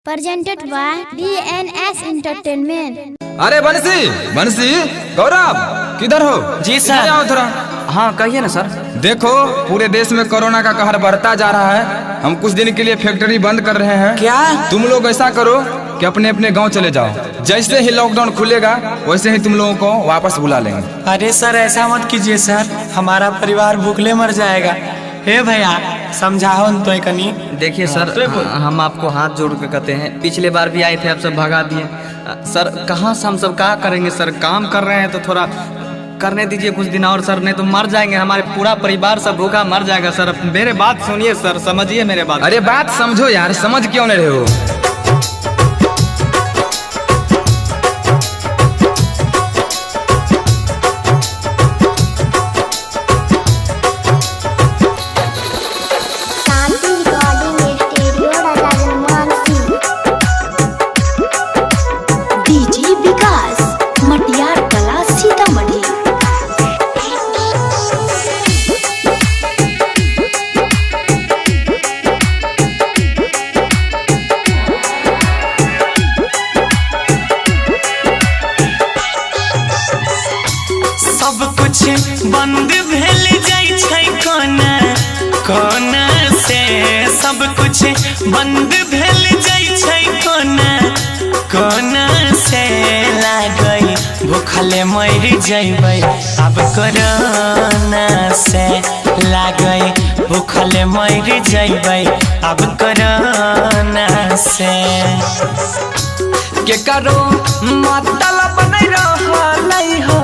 presented by DNS Entertainment। अरे बंसी बंसी गौरव किधर हो? जी सर। आओ थोड़ा। हाँ कहिए ना सर। देखो पूरे देश में कोरोना का कहर बढ़ता जा रहा है। हम कुछ दिन के लिए फैक्ट्री बंद कर रहे हैं। क्या? तुम लोग ऐसा करो कि अपने अपने गांव चले जाओ। जैसे ही लॉकडाउन खुलेगा वैसे ही तुम लोगों को वापस बुला लेंगे। अरे सर ऐसा मत कीजिए सर, हमारा परिवार भूखले मर जाएगा। हे भैया समझाओ न तो कनी। देखिए सर, हम आपको हाथ जोड़ के कहते हैं, पिछले बार भी आए थे आप सब भगा दिए। सर कहाँ से हम सब क्या करेंगे सर, काम कर रहे हैं तो थोड़ा करने दीजिए कुछ दिन और सर, नहीं तो मर जाएंगे, हमारे पूरा परिवार सब भूखा मर जाएगा सर। मेरे बात सुनिए सर, समझिए मेरे बात। अरे बात समझो यार, समझ क्यों नहीं रहे हो? सब कुछ बंद भेल जाइ छै कोना कोना से, सब कुछ बंद भेल जाइ छै कोना कोना से। लागई भूखले मर जइबै अब कोरोना से, लागई भूखले मर जइबै अब कोरोना से। के करो मतलब नहीं रहलै हो,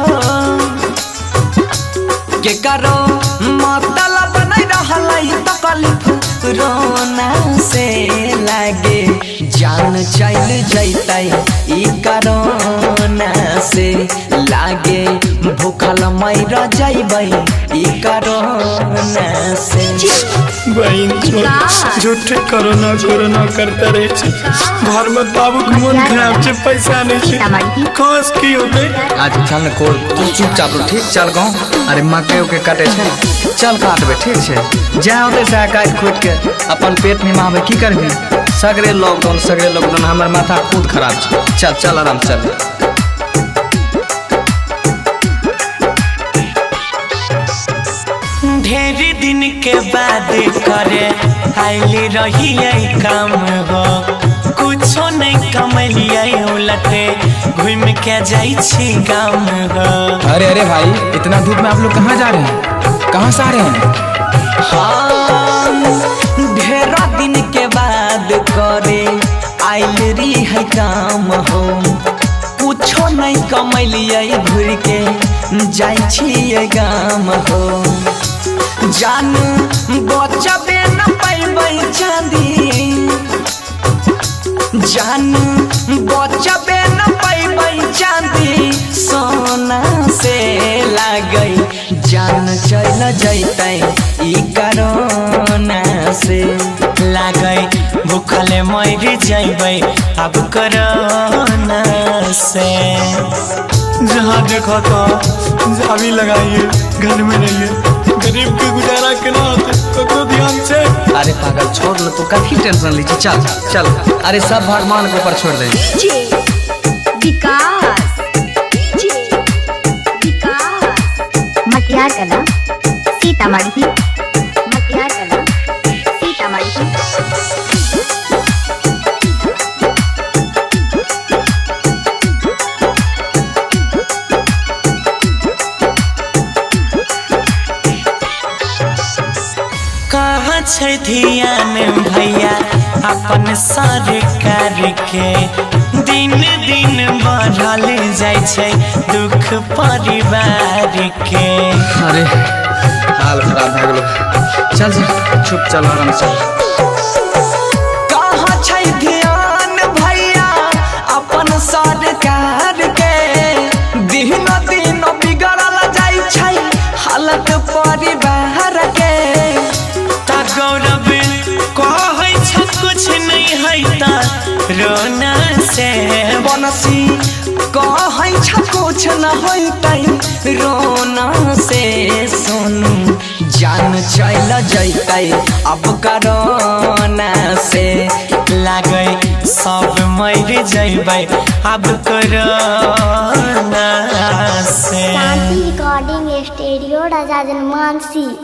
के करो मतलब नहीं रहलै तकलीफ रोना से। लागे जान चल जैतै ई कोरोना से, लागे भूखल मर जइबै ई कोरोना से। झूठे कोरोना कोरोना करते रहे छै, घर में बाबू के मन खराब छै, पैसा नहीं छै, खास की होते। आज चल न कोर, तू चुपचाप रह, ठीक चल गाँव। अरे मकई के काटे छै, चल काटबे ठीक छै। जा होते से काट खोट के अपन पेट निमाबे, की करबी? सगरे लॉकडाउन हमर माथा खुद खराब छै। चल चल आराम चल। ढेर दिन के बाद करे आइली रही काम हो, कुछो नहीं कमलिए उलटे घूम के जाई छी गाम हो। अरे अरे भाई, इतना धूप में आप लोग कहाँ जा रहे हैं? कहाँ से आ रहे हैं? हाँ ढेर दिन के बाद करे आइल रही है काम हो, कुछो नहीं कमलिए घूर के जाई छी गाम हो। जान बचबे न पैबै चांदी, जान बचबे न पैबै चांदी सोना से। लागई जान चल जैतै ई कोरोना से, लागई भूखले मर जइबै अब कोरोना से। जहाँ देखो तो झावी लगाइए, घर में रहिए, गरीब के गुजारा केना होते ककरो ध्यान से। अरे पागल छोड़ लो, तू काफी टेंशन लीजिए। चल चल, अरे सब भगवान के ऊपर छोड़ दे। विकास मटियार कला सीतामढ़ी, मटियार कला सीतामढ़ी। कहाँ छै ध्यान भैया अपन सरकार के, दिन दिन बढ़ल जाइ छै दुख परिवार के। अरे हाल खराब भए गेलो, चल चल चुप चल आराम से। कहाँ छै ध्यान भैया अपन सरकार के, दिन दिन बिगड़ल जाइ छै हालत परिवार के। गौरव कहै छै कुछ नहीं है रोना से। बनसी कहै छ कुछ न होतै रोना से सोनू जान चल जैतै अब कोरोना से लागे सब मर जैबै अब कोरोना से। शांति रिकॉर्डिंग स्टूडियो राजा जनमानसी।